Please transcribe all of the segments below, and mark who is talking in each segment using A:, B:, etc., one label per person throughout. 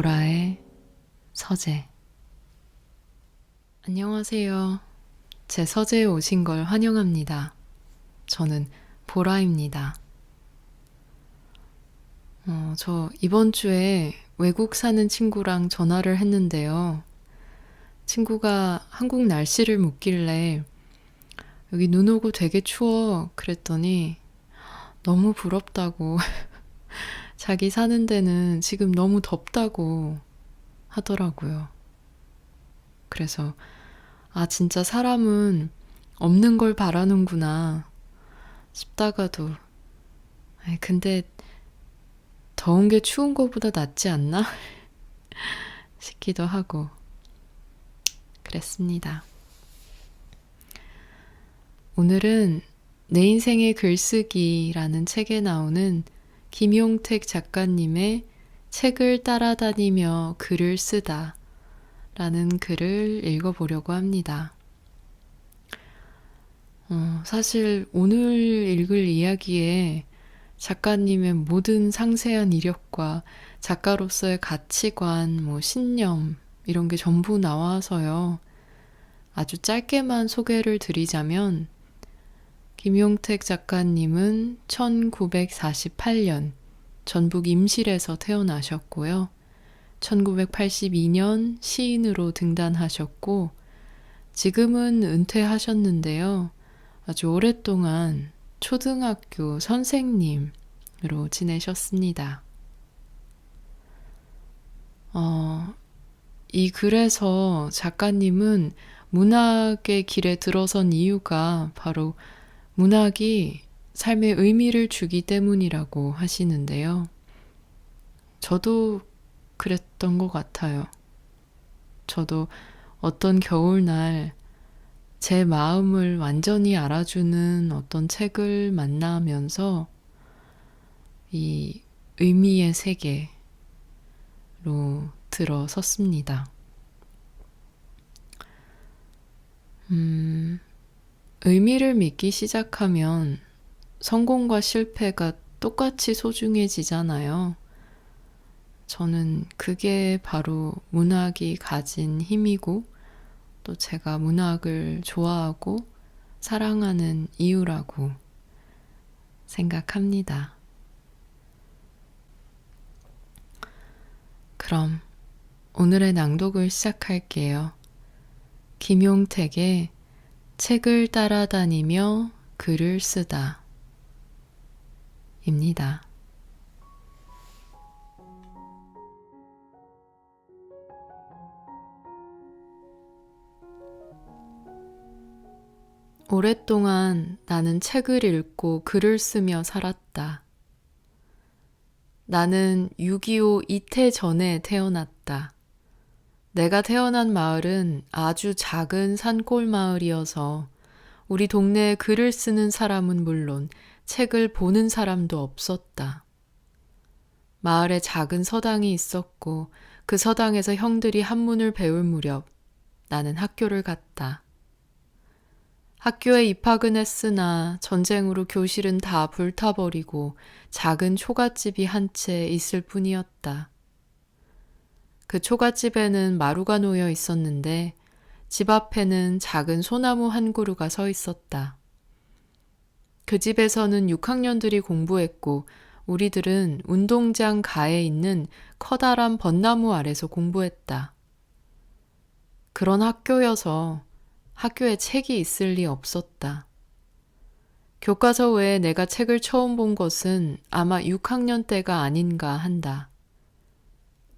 A: 보라의 서재. 안녕하세요. 제 서재에 오신 걸 환영합니다. 저는 보라입니다. 저 이번 주에 외국 사는 친구랑 전화를 했는데요. 친구가 한국 날씨를 묻길래 여기 눈 오고 되게 추워 그랬더니 너무 부럽다고 자기 사는 데는 지금 너무 덥다고 하더라고요. 그래서 진짜 사람은 없는 걸 바라는구나 싶다가도 근데 더운 게 추운 거보다 낫지 않나? 싶기도 하고 그랬습니다. 오늘은 내 인생의 글쓰기라는 책에 나오는 김용택 작가님의 책을 따라다니며 글을 쓰다 라는 글을 읽어보려고 합니다. 사실 오늘 읽을 이야기에 작가님의 모든 상세한 이력과 작가로서의 가치관, 신념 이런 게 전부 나와서요. 아주 짧게만 소개를 드리자면 김용택 작가님은 1948년 전북 임실에서 태어나셨고요. 1982년 시인으로 등단하셨고 지금은 은퇴하셨는데요. 아주 오랫동안 초등학교 선생님으로 지내셨습니다. 이 글에서 작가님은 문학의 길에 들어선 이유가 바로 문학이 삶에 의미를 주기 때문이라고 하시는데요. 저도 그랬던 것 같아요. 저도 어떤 겨울날 제 마음을 완전히 알아주는 어떤 책을 만나면서 이 의미의 세계로 들어섰습니다. 의미를 믿기 시작하면 성공과 실패가 똑같이 소중해지잖아요. 저는 그게 바로 문학이 가진 힘이고 또 제가 문학을 좋아하고 사랑하는 이유라고 생각합니다. 그럼 오늘의 낭독을 시작할게요. 김용택의 책을 따라다니며 글을 쓰다 입니다. 오랫동안 나는 책을 읽고 글을 쓰며 살았다. 나는 6.25 이태 전에 태어났다. 내가 태어난 마을은 아주 작은 산골 마을이어서 우리 동네에 글을 쓰는 사람은 물론 책을 보는 사람도 없었다. 마을에 작은 서당이 있었고 그 서당에서 형들이 한문을 배울 무렵 나는 학교를 갔다. 학교에 입학은 했으나 전쟁으로 교실은 다 불타버리고 작은 초가집이 한 채 있을 뿐이었다. 그 초가집에는 마루가 놓여 있었는데 집 앞에는 작은 소나무 한 그루가 서 있었다. 그 집에서는 6학년들이 공부했고 우리들은 운동장 가에 있는 커다란 벚나무 아래서 공부했다. 그런 학교여서 학교에 책이 있을 리 없었다. 교과서 외에 내가 책을 처음 본 것은 아마 6학년 때가 아닌가 한다.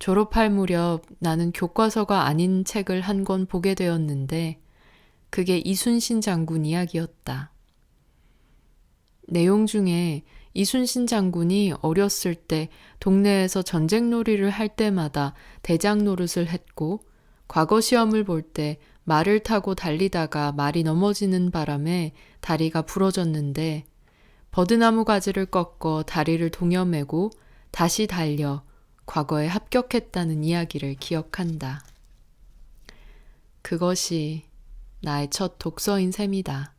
A: 졸업할 무렵 나는 교과서가 아닌 책을 한 권 보게 되었는데 그게 이순신 장군 이야기였다. 내용 중에 이순신 장군이 어렸을 때 동네에서 전쟁놀이를 할 때마다 대장 노릇을 했고 과거 시험을 볼 때 말을 타고 달리다가 말이 넘어지는 바람에 다리가 부러졌는데 버드나무 가지를 꺾어 다리를 동여매고 다시 달려 과거에 합격했다는 이야기를 기억한다. 그것이 나의 첫 독서인 셈이다.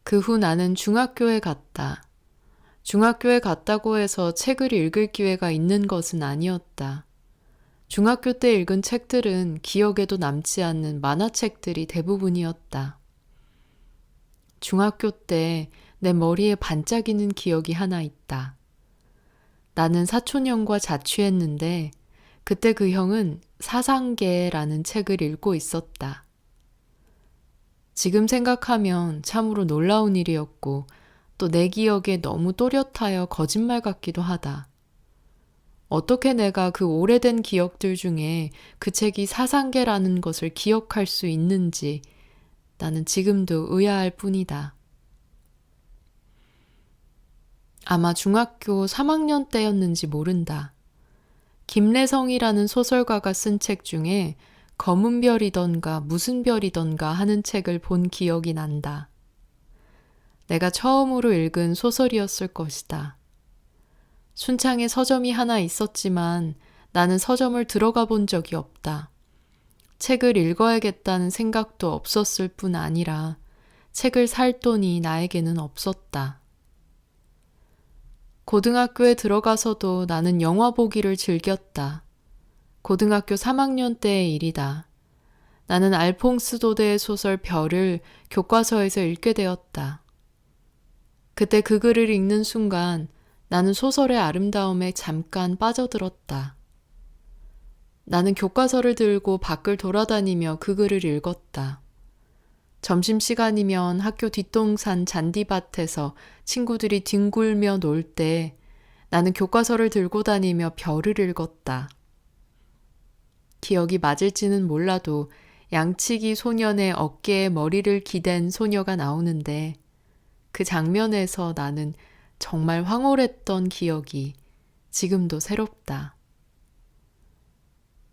A: 그 후 나는 중학교에 갔다. 중학교에 갔다고 해서 책을 읽을 기회가 있는 것은 아니었다. 중학교 때 읽은 책들은 기억에도 남지 않는 만화책들이 대부분이었다. 중학교 때 내 머리에 반짝이는 기억이 하나 있다. 나는 사촌 형과 자취했는데 그때 그 형은 사상계라는 책을 읽고 있었다. 지금 생각하면 참으로 놀라운 일이었고 또 내 기억에 너무 또렷하여 거짓말 같기도 하다. 어떻게 내가 그 오래된 기억들 중에 그 책이 사상계라는 것을 기억할 수 있는지 나는 지금도 의아할 뿐이다. 아마 중학교 3학년 때였는지 모른다. 김래성이라는 소설가가 쓴 책 중에 검은 별이던가 무슨 별이던가 하는 책을 본 기억이 난다. 내가 처음으로 읽은 소설이었을 것이다. 순창에 서점이 하나 있었지만 나는 서점을 들어가 본 적이 없다. 책을 읽어야겠다는 생각도 없었을 뿐 아니라 책을 살 돈이 나에게는 없었다. 고등학교에 들어가서도 나는 영화 보기를 즐겼다. 고등학교 3학년 때의 일이다. 나는 알퐁스 도데의 소설 별을 교과서에서 읽게 되었다. 그때 그 글을 읽는 순간 나는 소설의 아름다움에 잠깐 빠져들었다. 나는 교과서를 들고 밖을 돌아다니며 그 글을 읽었다. 점심시간이면 학교 뒷동산 잔디밭에서 친구들이 뒹굴며 놀 때 나는 교과서를 들고 다니며 별을 읽었다. 기억이 맞을지는 몰라도 양치기 소년의 어깨에 머리를 기댄 소녀가 나오는데 그 장면에서 나는 정말 황홀했던 기억이 지금도 새롭다.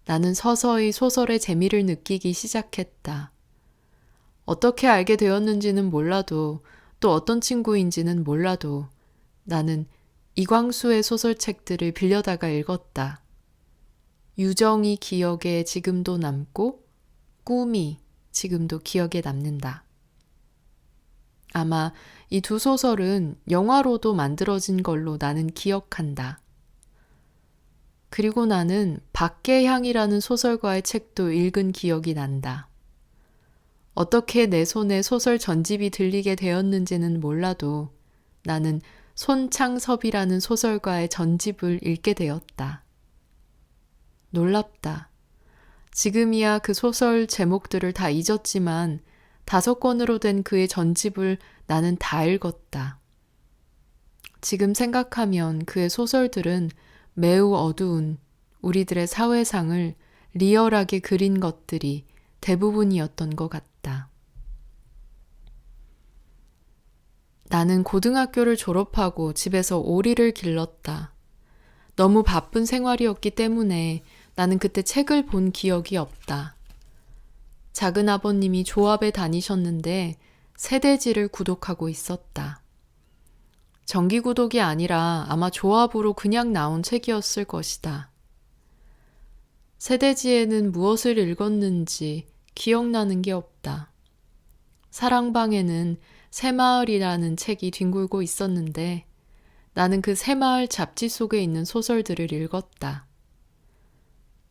A: 나는 서서히 소설의 재미를 느끼기 시작했다. 어떻게 알게 되었는지는 몰라도 또 어떤 친구인지는 몰라도 나는 이광수의 소설책들을 빌려다가 읽었다. 유정이 기억에 지금도 남고 꿈이 지금도 기억에 남는다. 아마 이 두 소설은 영화로도 만들어진 걸로 나는 기억한다. 그리고 나는 박계향이라는 소설가의 책도 읽은 기억이 난다. 어떻게 내 손에 소설 전집이 들리게 되었는지는 몰라도 나는 손창섭이라는 소설가의 전집을 읽게 되었다. 놀랍다. 지금이야 그 소설 제목들을 다 잊었지만 5권으로 된 그의 전집을 나는 다 읽었다. 지금 생각하면 그의 소설들은 매우 어두운 우리들의 사회상을 리얼하게 그린 것들이 대부분이었던 것 같다. 나는 고등학교를 졸업하고 집에서 오리를 길렀다. 너무 바쁜 생활이었기 때문에 나는 그때 책을 본 기억이 없다. 작은 아버님이 조합에 다니셨는데 세대지를 구독하고 있었다. 정기 구독이 아니라 아마 조합으로 그냥 나온 책이었을 것이다. 세대지에는 무엇을 읽었는지 기억나는 게 없다. 사랑방에는 새마을이라는 책이 뒹굴고 있었는데 나는 그 새마을 잡지 속에 있는 소설들을 읽었다.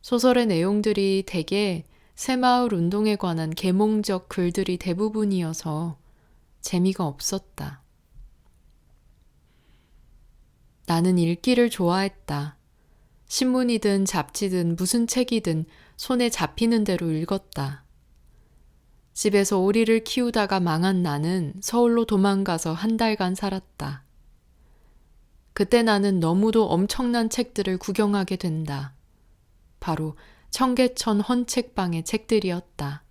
A: 소설의 내용들이 대개 새마을 운동에 관한 계몽적 글들이 대부분이어서 재미가 없었다. 나는 읽기를 좋아했다. 신문이든 잡지든 무슨 책이든 손에 잡히는 대로 읽었다. 집에서 오리를 키우다가 망한 나는 서울로 도망가서 1달간 살았다. 그때 나는 너무도 엄청난 책들을 구경하게 된다. 바로 청계천 헌책방의 책들이었다.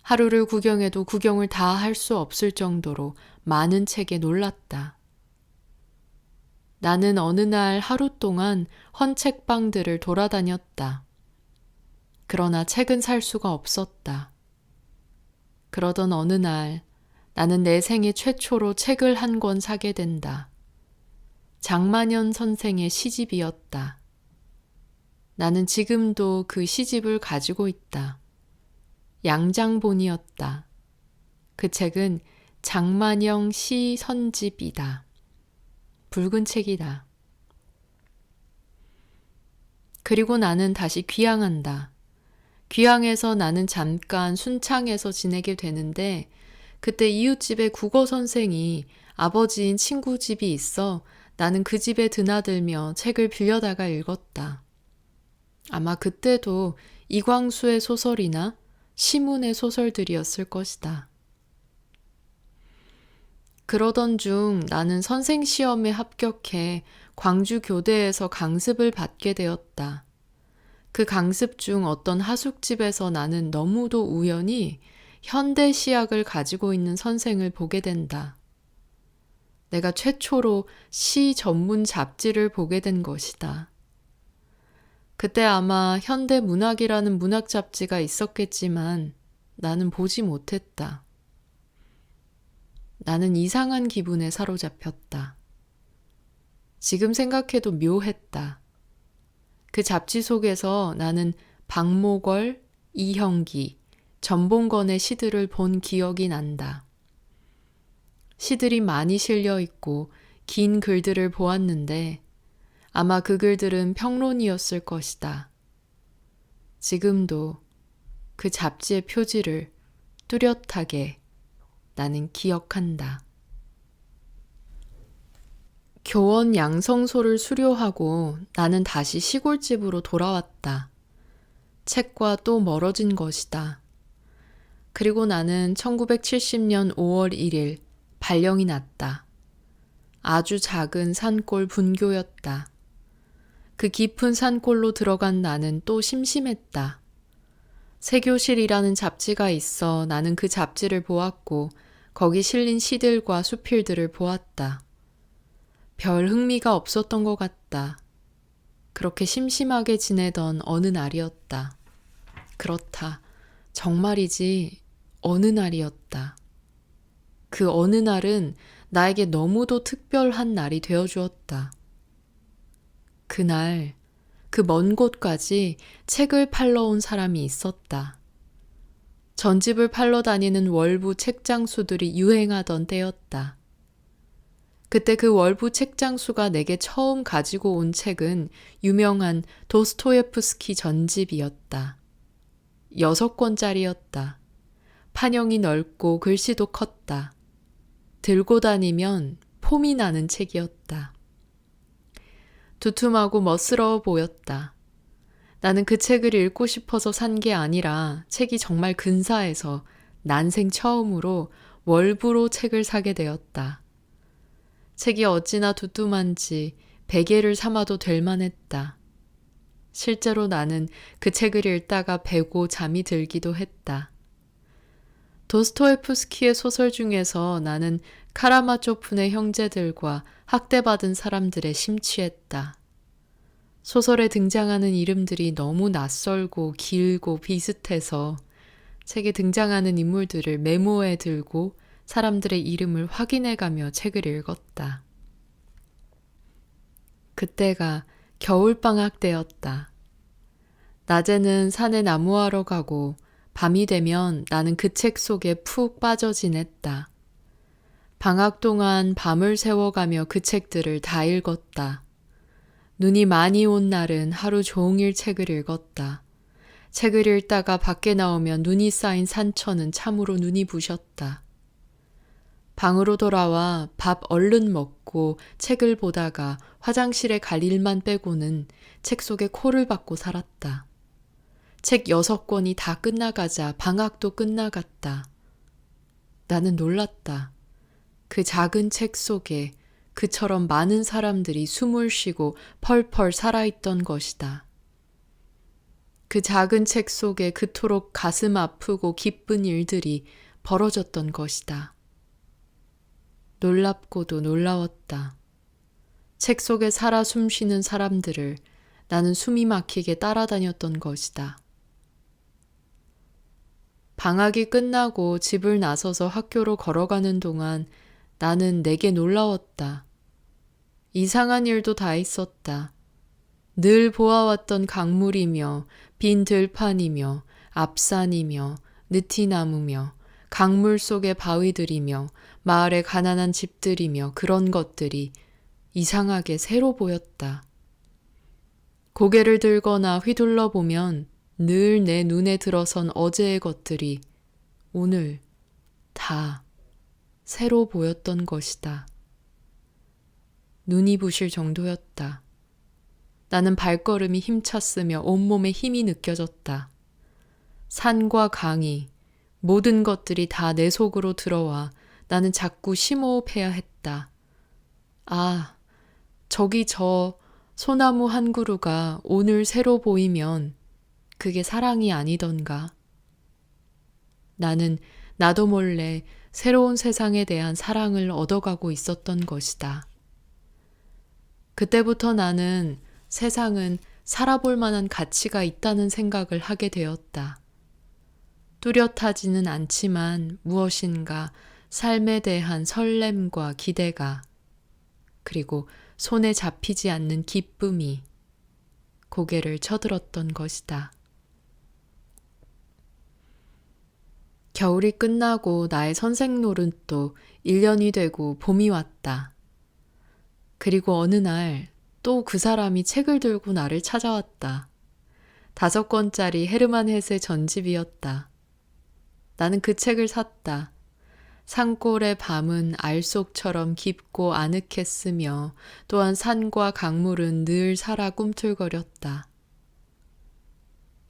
A: 하루를 구경해도 구경을 다 할 수 없을 정도로 많은 책에 놀랐다. 나는 어느 날 하루 동안 헌책방들을 돌아다녔다. 그러나 책은 살 수가 없었다. 그러던 어느 날 나는 내 생애 최초로 책을 한 권 사게 된다. 장만현 선생의 시집이었다. 나는 지금도 그 시집을 가지고 있다. 양장본이었다. 그 책은 장만영 시 선집이다. 붉은 책이다. 그리고 나는 다시 귀향한다. 귀향해서 나는 잠깐 순창에서 지내게 되는데 그때 이웃집에 국어 선생이 아버지인 친구 집이 있어 나는 그 집에 드나들며 책을 빌려다가 읽었다. 아마 그때도 이광수의 소설이나 시문의 소설들이었을 것이다. 그러던 중 나는 선생 시험에 합격해 광주 교대에서 강습을 받게 되었다. 그 강습 중 어떤 하숙집에서 나는 너무도 우연히 현대 시학을 가지고 있는 선생을 보게 된다. 내가 최초로 시 전문 잡지를 보게 된 것이다. 그때 아마 현대 문학이라는 문학 잡지가 있었겠지만 나는 보지 못했다. 나는 이상한 기분에 사로잡혔다. 지금 생각해도 묘했다. 그 잡지 속에서 나는 박목월, 이형기, 전봉건의 시들을 본 기억이 난다. 시들이 많이 실려 있고 긴 글들을 보았는데 아마 그 글들은 평론이었을 것이다. 지금도 그 잡지의 표지를 뚜렷하게 나는 기억한다. 교원 양성소를 수료하고 나는 다시 시골집으로 돌아왔다. 책과 또 멀어진 것이다. 그리고 나는 1970년 5월 1일 발령이 났다. 아주 작은 산골 분교였다. 그 깊은 산골로 들어간 나는 또 심심했다. 세교실이라는 잡지가 있어 나는 그 잡지를 보았고 거기 실린 시들과 수필들을 보았다. 별 흥미가 없었던 것 같다. 그렇게 심심하게 지내던 어느 날이었다. 그렇다. 정말이지 어느 날이었다. 그 어느 날은 나에게 너무도 특별한 날이 되어주었다. 그날 그 먼 곳까지 책을 팔러 온 사람이 있었다. 전집을 팔러 다니는 월부 책장수들이 유행하던 때였다. 그때 그 월부 책장수가 내게 처음 가지고 온 책은 유명한 도스토예프스키 전집이었다. 6권짜리였다. 판형이 넓고 글씨도 컸다. 들고 다니면 폼이 나는 책이었다. 두툼하고 멋스러워 보였다. 나는 그 책을 읽고 싶어서 산 게 아니라 책이 정말 근사해서 난생 처음으로 월부로 책을 사게 되었다. 책이 어찌나 두툼한지 베개를 삼아도 될 만했다. 실제로 나는 그 책을 읽다가 베고 잠이 들기도 했다. 도스토예프스키의 소설 중에서 나는 카라마초프의 형제들과 학대받은 사람들에 심취했다. 소설에 등장하는 이름들이 너무 낯설고 길고 비슷해서 책에 등장하는 인물들을 메모에 들고 사람들의 이름을 확인해가며 책을 읽었다. 그때가 겨울방학 때였다. 낮에는 산에 나무하러 가고 밤이 되면 나는 그 책 속에 푹 빠져 지냈다. 방학 동안 밤을 새워가며 그 책들을 다 읽었다. 눈이 많이 온 날은 하루 종일 책을 읽었다. 책을 읽다가 밖에 나오면 눈이 쌓인 산천은 참으로 눈이 부셨다. 방으로 돌아와 밥 얼른 먹고 책을 보다가 화장실에 갈 일만 빼고는 책 속에 코를 박고 살았다. 책 6권이 다 끝나가자 방학도 끝나갔다. 나는 놀랐다. 그 작은 책 속에 그처럼 많은 사람들이 숨을 쉬고 펄펄 살아있던 것이다. 그 작은 책 속에 그토록 가슴 아프고 기쁜 일들이 벌어졌던 것이다. 놀랍고도 놀라웠다. 책 속에 살아 숨쉬는 사람들을 나는 숨이 막히게 따라다녔던 것이다. 방학이 끝나고 집을 나서서 학교로 걸어가는 동안 나는 내게 놀라웠다. 이상한 일도 다 있었다. 늘 보아왔던 강물이며 빈 들판이며 앞산이며 느티나무며 강물 속의 바위들이며 마을의 가난한 집들이며 그런 것들이 이상하게 새로 보였다. 고개를 들거나 휘둘러 보면 늘 내 눈에 들어선 어제의 것들이 오늘 다 새로 보였던 것이다. 눈이 부실 정도였다. 나는 발걸음이 힘찼으며 온몸에 힘이 느껴졌다. 산과 강이 모든 것들이 다 내 속으로 들어와 나는 자꾸 심호흡해야 했다. 아, 저기 저 소나무 한 그루가 오늘 새로 보이면 그게 사랑이 아니던가. 나는 나도 몰래 새로운 세상에 대한 사랑을 얻어가고 있었던 것이다. 그때부터 나는 세상은 살아볼 만한 가치가 있다는 생각을 하게 되었다. 뚜렷하지는 않지만 무엇인가 삶에 대한 설렘과 기대가, 그리고 손에 잡히지 않는 기쁨이 고개를 쳐들었던 것이다. 겨울이 끝나고 나의 선생 노릇도 1년이 되고 봄이 왔다. 그리고 어느 날 또 그 사람이 책을 들고 나를 찾아왔다. 5권짜리 헤르만 헤세 전집이었다. 나는 그 책을 샀다. 산골의 밤은 알속처럼 깊고 아늑했으며 또한 산과 강물은 늘 살아 꿈틀거렸다.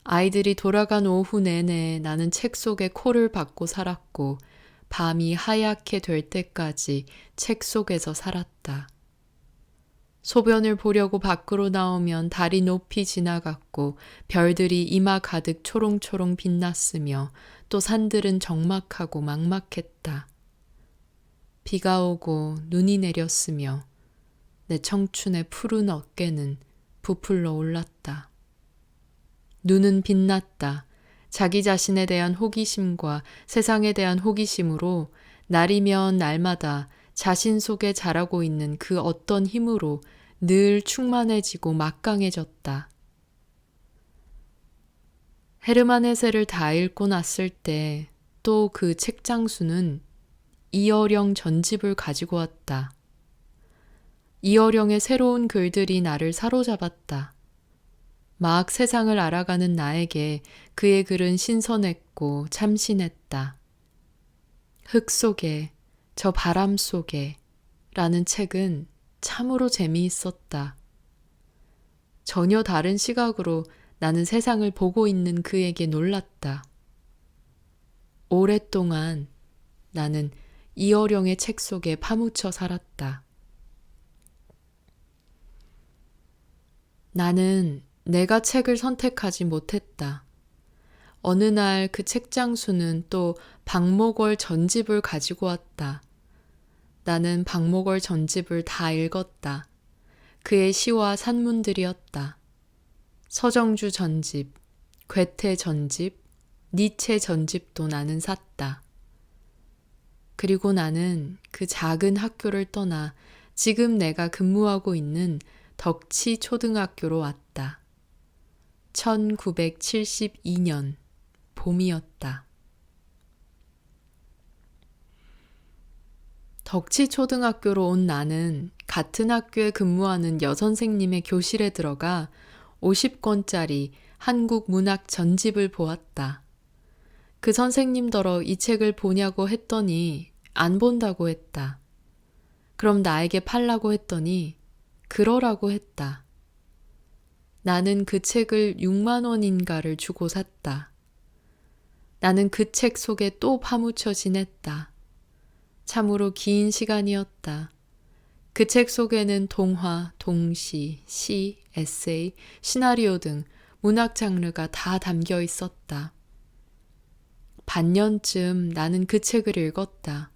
A: 아이들이 돌아간 오후 내내 나는 책 속에 코를 박고 살았고 밤이 하얗게 될 때까지 책 속에서 살았다. 소변을 보려고 밖으로 나오면 달이 높이 지나갔고 별들이 이마 가득 초롱초롱 빛났으며 또 산들은 적막하고 막막했다. 비가 오고 눈이 내렸으며 내 청춘의 푸른 어깨는 부풀러 올랐다. 눈은 빛났다. 자기 자신에 대한 호기심과 세상에 대한 호기심으로 날이면 날마다 자신 속에 자라고 있는 그 어떤 힘으로 늘 충만해지고 막강해졌다. 헤르만 헤세를 다 읽고 났을 때 또 그 책장수는 이어령 전집을 가지고 왔다. 이어령의 새로운 글들이 나를 사로잡았다. 막 세상을 알아가는 나에게 그의 글은 신선했고 참신했다. 흙 속에, 저 바람 속에 라는 책은 참으로 재미있었다. 전혀 다른 시각으로 나는 세상을 보고 있는 그에게 놀랐다. 오랫동안 나는 이어령의 책 속에 파묻혀 살았다. 나는 내가 책을 선택하지 못했다. 어느 날 그 책장수는 또 박목월 전집을 가지고 왔다. 나는 박목월 전집을 다 읽었다. 그의 시와 산문들이었다. 서정주 전집, 괴테 전집, 니체 전집도 나는 샀다. 그리고 나는 그 작은 학교를 떠나 지금 내가 근무하고 있는 덕치 초등학교로 왔다. 1972년 봄이었다. 덕치 초등학교로 온 나는 같은 학교에 근무하는 여선생님의 교실에 들어가 50권짜리 한국 문학 전집을 보았다. 그 선생님더러 이 책을 보냐고 했더니 안 본다고 했다. 그럼 나에게 팔라고 했더니 그러라고 했다. 나는 그 책을 6만 원인가를 주고 샀다. 나는 그 책 속에 또 파묻혀 지냈다. 참으로 긴 시간이었다. 그 책 속에는 동화, 동시, 시, 에세이, 시나리오 등 문학 장르가 다 담겨 있었다. 반년쯤 나는 그 책을 읽었다.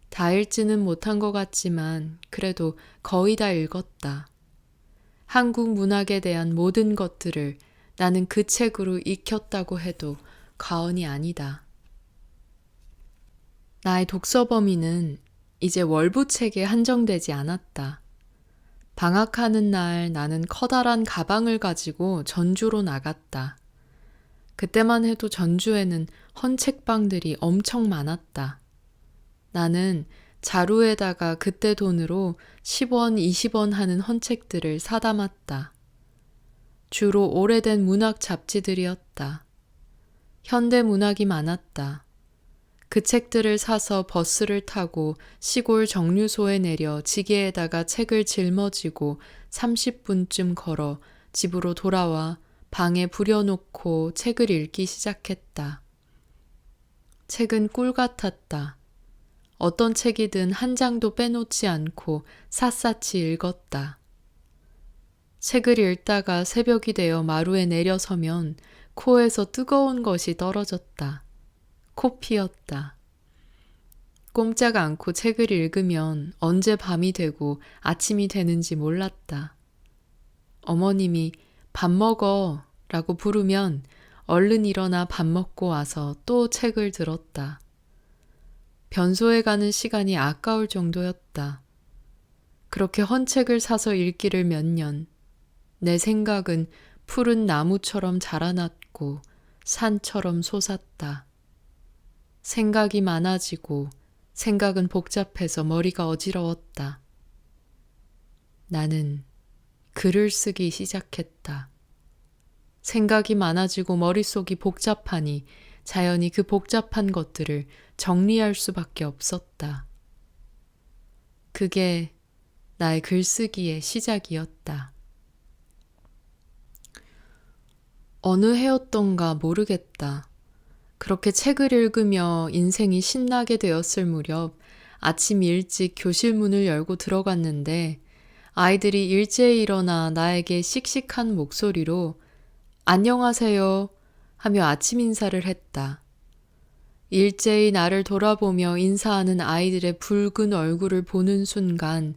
A: 다 읽지는 못한 것 같지만 그래도 거의 다 읽었다. 한국 문학에 대한 모든 것들을 나는 그 책으로 익혔다고 해도 과언이 아니다. 나의 독서 범위는 이제 월부책에 한정되지 않았다. 방학하는 날 나는 커다란 가방을 가지고 전주로 나갔다. 그때만 해도 전주에는 헌책방들이 엄청 많았다. 나는 자루에다가 그때 돈으로 10원, 20원 하는 헌책들을 사담았다. 주로 오래된 문학 잡지들이었다. 현대 문학이 많았다. 그 책들을 사서 버스를 타고 시골 정류소에 내려 지게에다가 책을 짊어지고 30분쯤 걸어 집으로 돌아와 방에 부려놓고 책을 읽기 시작했다. 책은 꿀 같았다. 어떤 책이든 한 장도 빼놓지 않고 샅샅이 읽었다. 책을 읽다가 새벽이 되어 마루에 내려서면 코에서 뜨거운 것이 떨어졌다. 코피였다. 꼼짝 않고 책을 읽으면 언제 밤이 되고 아침이 되는지 몰랐다. 어머님이 밥 먹어 라고 부르면 얼른 일어나 밥 먹고 와서 또 책을 들었다. 변소에 가는 시간이 아까울 정도였다. 그렇게 헌책을 사서 읽기를 몇 년. 내 생각은 푸른 나무처럼 자라났고 산처럼 솟았다. 생각이 많아지고 생각은 복잡해서 머리가 어지러웠다. 나는 글을 쓰기 시작했다. 생각이 많아지고 머릿속이 복잡하니 자연히 그 복잡한 것들을 정리할 수밖에 없었다. 그게 나의 글쓰기의 시작이었다. 어느 해였던가 모르겠다. 그렇게 책을 읽으며 인생이 신나게 되었을 무렵 아침 일찍 교실 문을 열고 들어갔는데 아이들이 일제히 일어나 나에게 씩씩한 목소리로 안녕하세요 하며 아침 인사를 했다. 일제히 나를 돌아보며 인사하는 아이들의 붉은 얼굴을 보는 순간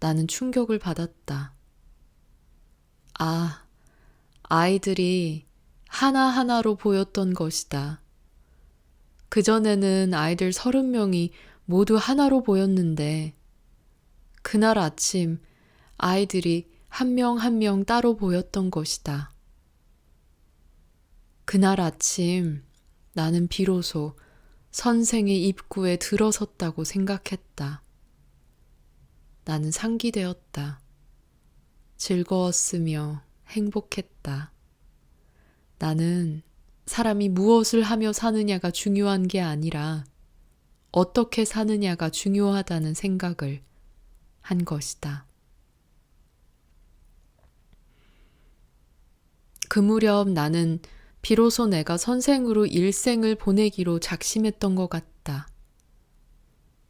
A: 나는 충격을 받았다. 아, 아이들이 하나하나로 보였던 것이다. 그전에는 아이들 30명이 모두 하나로 보였는데 그날 아침 아이들이 한 명 한 명 따로 보였던 것이다. 그날 아침 나는 비로소 선생의 입구에 들어섰다고 생각했다. 나는 상기되었다. 즐거웠으며 행복했다. 나는 사람이 무엇을 하며 사느냐가 중요한 게 아니라 어떻게 사느냐가 중요하다는 생각을 한 것이다. 그 무렵 나는 비로소 내가 선생으로 일생을 보내기로 작심했던 것 같다.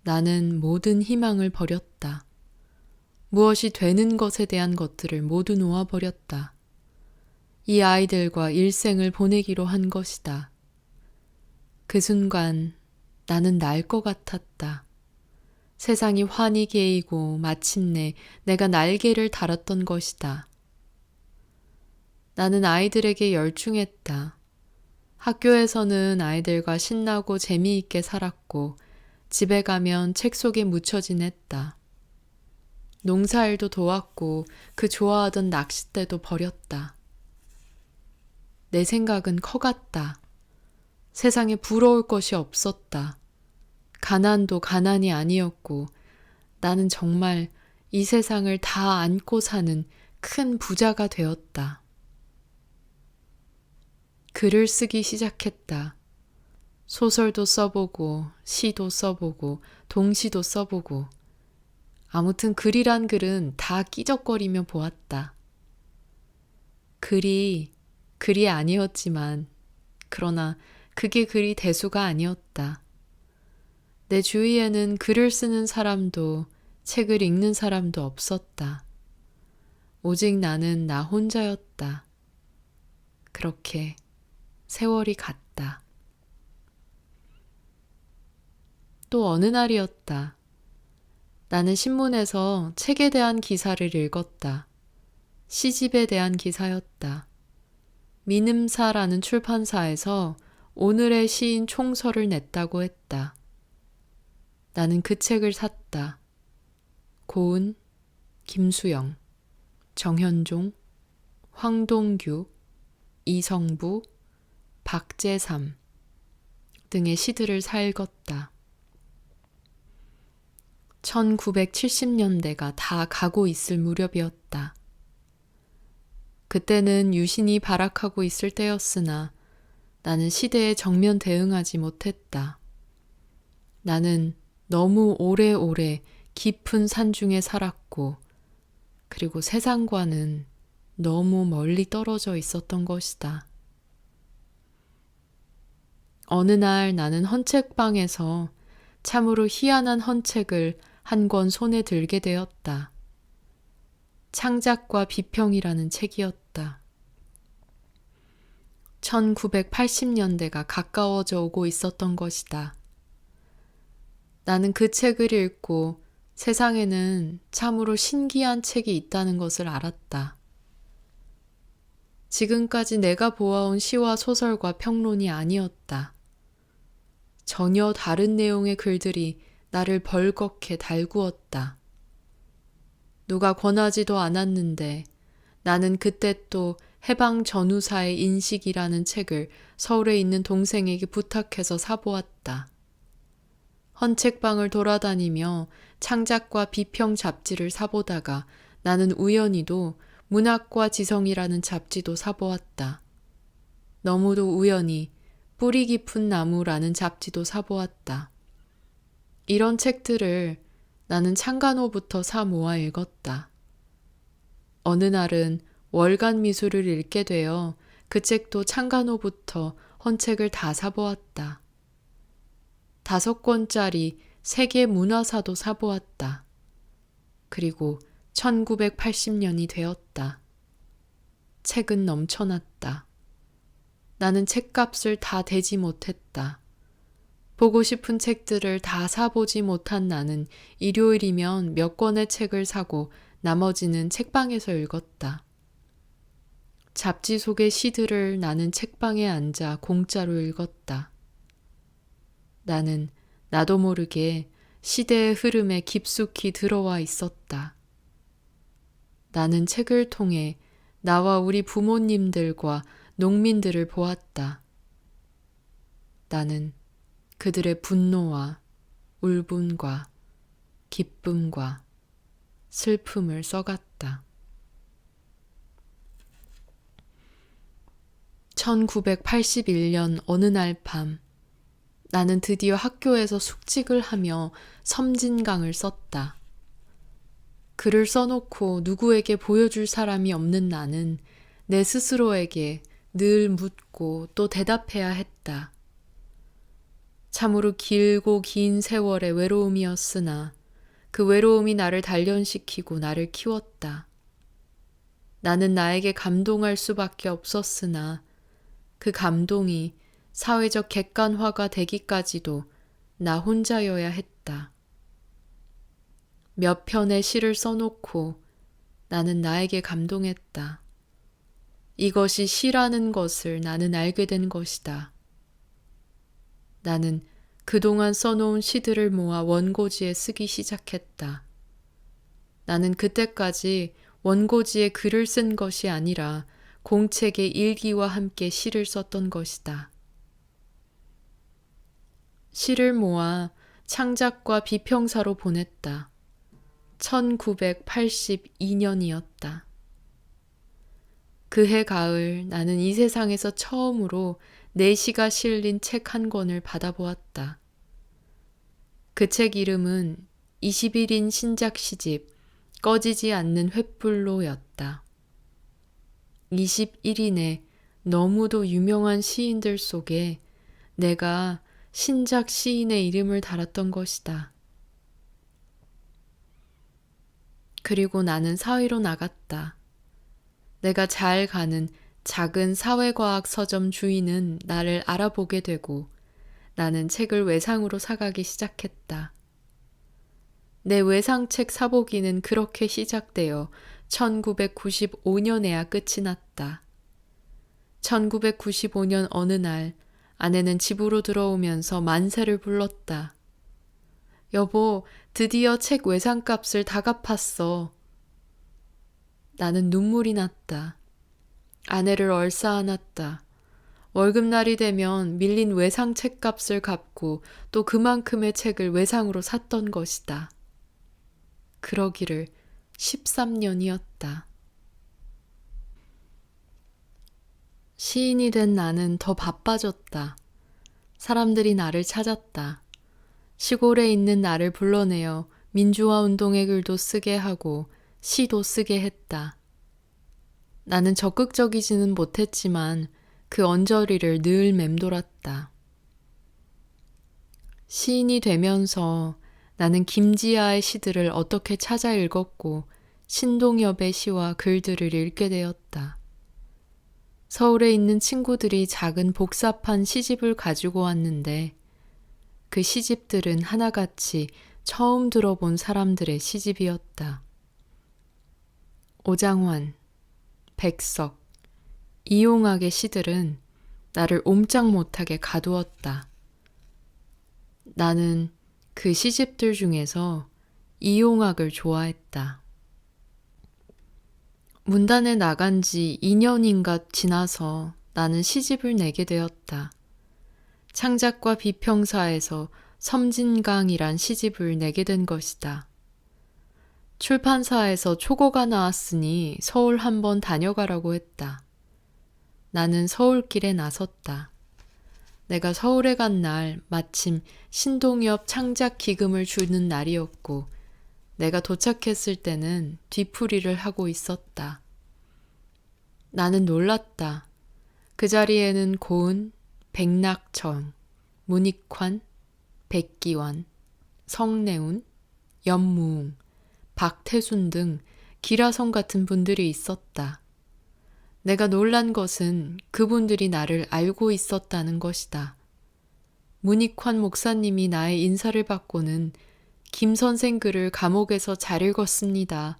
A: 나는 모든 희망을 버렸다. 무엇이 되는 것에 대한 것들을 모두 놓아버렸다. 이 아이들과 일생을 보내기로 한 것이다. 그 순간 나는 날 것 같았다. 세상이 환히 개이고 마침내 내가 날개를 달았던 것이다. 나는 아이들에게 열중했다. 학교에서는 아이들과 신나고 재미있게 살았고 집에 가면 책 속에 묻혀 지냈다. 농사일도 도왔고 그 좋아하던 낚싯대도 버렸다. 내 생각은 커갔다. 세상에 부러울 것이 없었다. 가난도 가난이 아니었고 나는 정말 이 세상을 다 안고 사는 큰 부자가 되었다. 글을 쓰기 시작했다. 소설도 써보고 시도 써보고 동시도 써보고 아무튼 글이란 글은 다 끼적거리며 보았다. 글이 아니었지만 그러나 그게 글이 대수가 아니었다. 내 주위에는 글을 쓰는 사람도 책을 읽는 사람도 없었다. 오직 나는 나 혼자였다. 그렇게 세월이 갔다. 또 어느 날이었다. 나는 신문에서 책에 대한 기사를 읽었다. 시집에 대한 기사였다. 민음사라는 출판사에서 오늘의 시인 총서를 냈다고 했다. 나는 그 책을 샀다. 고은, 김수영, 정현종, 황동규, 이성부, 박재삼 등의 시들을 사 읽었다. 1970년대가 다 가고 있을 무렵이었다. 그때는 유신이 발악하고 있을 때였으나 나는 시대에 정면 대응하지 못했다. 나는 너무 오래오래 깊은 산중에 살았고, 그리고 세상과는 너무 멀리 떨어져 있었던 것이다. 어느 날 나는 헌책방에서 참으로 희한한 헌책을 한 권 손에 들게 되었다. 창작과 비평이라는 책이었다. 1980년대가 가까워져 오고 있었던 것이다. 나는 그 책을 읽고 세상에는 참으로 신기한 책이 있다는 것을 알았다. 지금까지 내가 보아온 시와 소설과 평론이 아니었다. 전혀 다른 내용의 글들이 나를 벌겋게 달구었다. 누가 권하지도 않았는데 나는 그때 또 해방 전후사의 인식이라는 책을 서울에 있는 동생에게 부탁해서 사보았다. 헌책방을 돌아다니며 창작과 비평 잡지를 사보다가 나는 우연히도 문학과 지성이라는 잡지도 사보았다. 너무도 우연히 뿌리 깊은 나무라는 잡지도 사보았다. 이런 책들을 나는 창간호부터 사 모아 읽었다. 어느 날은 월간 미술을 읽게 되어 그 책도 창간호부터 헌책을 다 사보았다. 5권짜리 세계 문화사도 사보았다. 그리고 1980년이 되었다. 책은 넘쳐났다. 나는 책값을 다 대지 못했다. 보고 싶은 책들을 다 사보지 못한 나는 일요일이면 몇 권의 책을 사고 나머지는 책방에서 읽었다. 잡지 속의 시들을 나는 책방에 앉아 공짜로 읽었다. 나는 나도 모르게 시대의 흐름에 깊숙이 들어와 있었다. 나는 책을 통해 나와 우리 부모님들과 농민들을 보았다. 나는 그들의 분노와 울분과 기쁨과 슬픔을 써갔다. 1981년 어느 날 밤, 나는 드디어 학교에서 숙직을 하며 섬진강을 썼다. 글을 써놓고 누구에게 보여줄 사람이 없는 나는 내 스스로에게 늘 묻고 또 대답해야 했다. 참으로 길고 긴 세월의 외로움이었으나 그 외로움이 나를 단련시키고 나를 키웠다. 나는 나에게 감동할 수밖에 없었으나 그 감동이 사회적 객관화가 되기까지도 나 혼자여야 했다. 몇 편의 시를 써놓고 나는 나에게 감동했다. 이것이 시라는 것을 나는 알게 된 것이다. 나는 그동안 써놓은 시들을 모아 원고지에 쓰기 시작했다. 나는 그때까지 원고지에 글을 쓴 것이 아니라 공책의 일기와 함께 시를 썼던 것이다. 시를 모아 창작과 비평사로 보냈다. 1982년이었다. 그해 가을 나는 이 세상에서 처음으로 내 시가 실린 책 한 권을 받아보았다. 그 책 이름은 21인 신작 시집 꺼지지 않는 횃불로였다. 21인의 너무도 유명한 시인들 속에 내가 신작 시인의 이름을 달았던 것이다. 그리고 나는 사회로 나갔다. 내가 잘 가는 작은 사회과학 서점 주인은 나를 알아보게 되고 나는 책을 외상으로 사가기 시작했다. 내 외상책 사보기는 그렇게 시작되어 1995년에야 끝이 났다. 1995년 어느 날 아내는 집으로 들어오면서 만세를 불렀다. 여보, 드디어 책 외상값을 다 갚았어. 나는 눈물이 났다. 아내를 얼싸안았다. 월급날이 되면 밀린 외상 책값을 갚고 또 그만큼의 책을 외상으로 샀던 것이다. 그러기를 13년이었다. 시인이 된 나는 더 바빠졌다. 사람들이 나를 찾았다. 시골에 있는 나를 불러내어 민주화 운동의 글도 쓰게 하고 시도 쓰게 했다. 나는 적극적이지는 못했지만 그 언저리를 늘 맴돌았다. 시인이 되면서 나는 김지아의 시들을 어떻게 찾아 읽었고 신동엽의 시와 글들을 읽게 되었다. 서울에 있는 친구들이 작은 복사판 시집을 가지고 왔는데 그 시집들은 하나같이 처음 들어본 사람들의 시집이었다. 오장환, 백석, 이용학의 시들은 나를 옴짝 못하게 가두었다. 나는 그 시집들 중에서 이용학을 좋아했다. 문단에 나간 지 2년인가 지나서 나는 시집을 내게 되었다. 창작과 비평사에서 섬진강이란 시집을 내게 된 것이다. 출판사에서 초고가 나왔으니 서울 한번 다녀가라고 했다. 나는 서울길에 나섰다. 내가 서울에 간 날 마침 신동엽 창작 기금을 주는 날이었고 내가 도착했을 때는 뒤풀이를 하고 있었다. 나는 놀랐다. 그 자리에는 고은, 백낙청, 문익환, 백기환, 성내운, 연무웅, 박태순 등 기라성 같은 분들이 있었다. 내가 놀란 것은 그분들이 나를 알고 있었다는 것이다. 문익환 목사님이 나의 인사를 받고는 김 선생 글을 감옥에서 잘 읽었습니다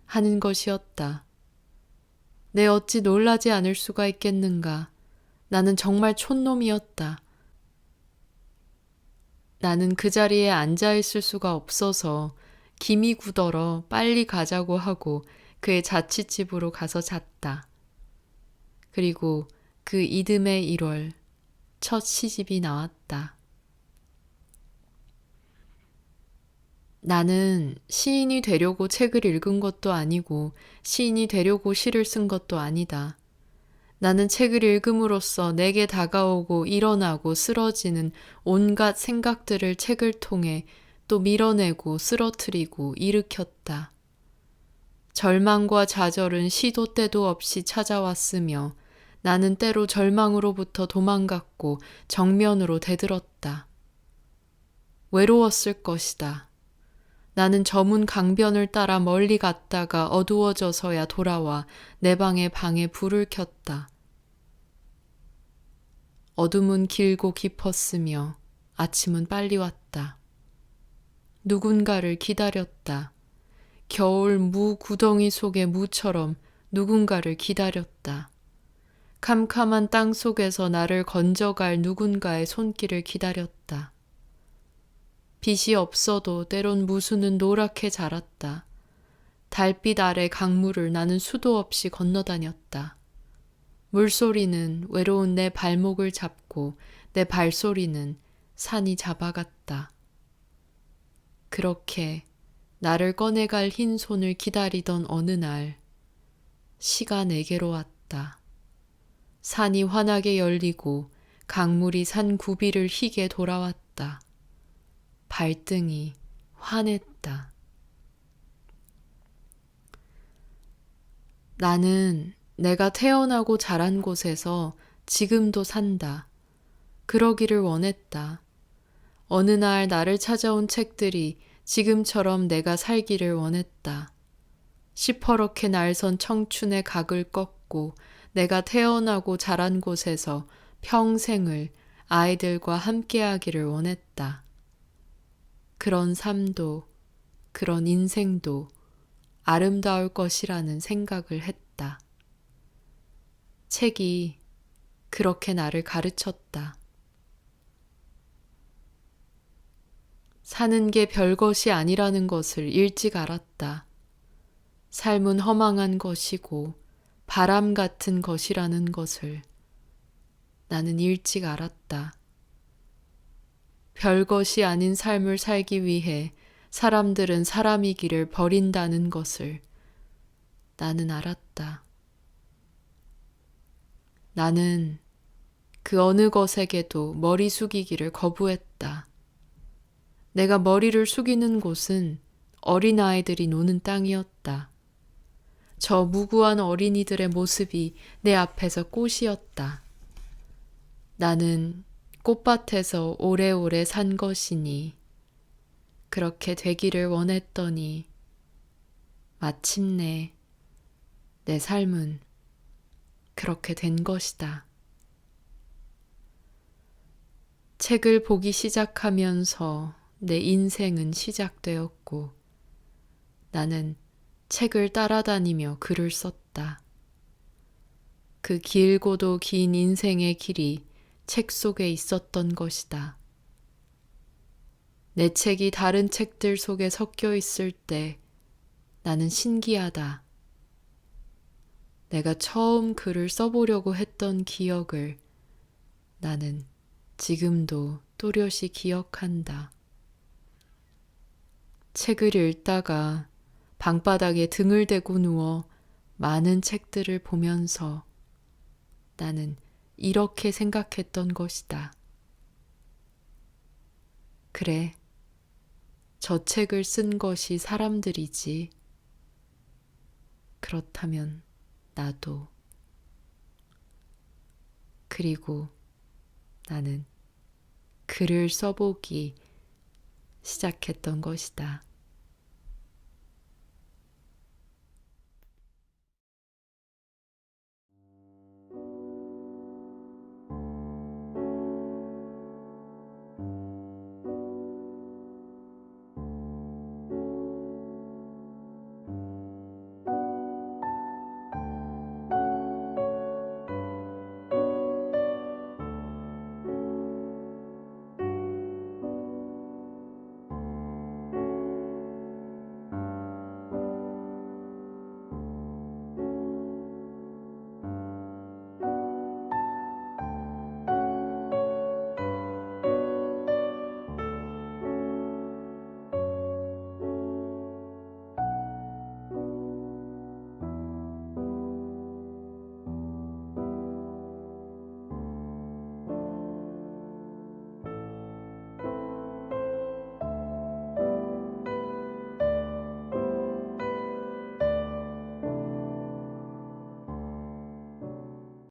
A: 하는 것이었다. 내 어찌 놀라지 않을 수가 있겠는가. 나는 정말 촌놈이었다. 나는 그 자리에 앉아 있을 수가 없어서 김이 굳어러 빨리 가자고 하고 그의 자취집으로 가서 잤다. 그리고 그 이듬해 1월 첫 시집이 나왔다. 나는 시인이 되려고 책을 읽은 것도 아니고 시인이 되려고 시를 쓴 것도 아니다. 나는 책을 읽음으로써 내게 다가오고 일어나고 쓰러지는 온갖 생각들을 책을 통해 또 밀어내고 쓰러뜨리고 일으켰다. 절망과 좌절은 시도 때도 없이 찾아왔으며 나는 때로 절망으로부터 도망갔고 정면으로 대들었다. 외로웠을 것이다. 나는 저문 강변을 따라 멀리 갔다가 어두워져서야 돌아와 내 방에 불을 켰다. 어둠은 길고 깊었으며 아침은 빨리 왔다. 누군가를 기다렸다. 겨울 무 구덩이 속의 무처럼 누군가를 기다렸다. 캄캄한 땅 속에서 나를 건져갈 누군가의 손길을 기다렸다. 빛이 없어도 때론 무수는 노랗게 자랐다. 달빛 아래 강물을 나는 수도 없이 건너다녔다. 물소리는 외로운 내 발목을 잡고 내 발소리는 산이 잡아갔다. 그렇게 나를 꺼내갈 흰 손을 기다리던 어느 날 시가 내게로 왔다. 산이 환하게 열리고 강물이 산 굽이를 희게 돌아왔다. 발등이 환했다. 나는 내가 태어나고 자란 곳에서 지금도 산다. 그러기를 원했다. 어느 날 나를 찾아온 책들이 지금처럼 내가 살기를 원했다. 시퍼렇게 날선 청춘의 각을 꺾고 내가 태어나고 자란 곳에서 평생을 아이들과 함께하기를 원했다. 그런 삶도, 그런 인생도 아름다울 것이라는 생각을 했다. 책이 그렇게 나를 가르쳤다. 사는 게 별것이 아니라는 것을 일찍 알았다. 삶은 허망한 것이고 바람 같은 것이라는 것을 나는 일찍 알았다. 별것이 아닌 삶을 살기 위해 사람들은 사람이기를 버린다는 것을 나는 알았다. 나는 그 어느 것에게도 머리 숙이기를 거부했다. 내가 머리를 숙이는 곳은 어린아이들이 노는 땅이었다. 저 무구한 어린이들의 모습이 내 앞에서 꽃이었다. 나는 꽃밭에서 오래오래 산 것이니 그렇게 되기를 원했더니 마침내 내 삶은 그렇게 된 것이다. 책을 보기 시작하면서 내 인생은 시작되었고 나는 책을 따라다니며 글을 썼다. 그 길고도 긴 인생의 길이 책 속에 있었던 것이다. 내 책이 다른 책들 속에 섞여 있을 때 나는 신기하다. 내가 처음 글을 써보려고 했던 기억을 나는 지금도 또렷이 기억한다. 책을 읽다가 방바닥에 등을 대고 누워 많은 책들을 보면서 나는 이렇게 생각했던 것이다. 그래, 저 책을 쓴 것이 사람들이지. 그렇다면 나도. 그리고 나는 글을 써보기 시작했던 것이다.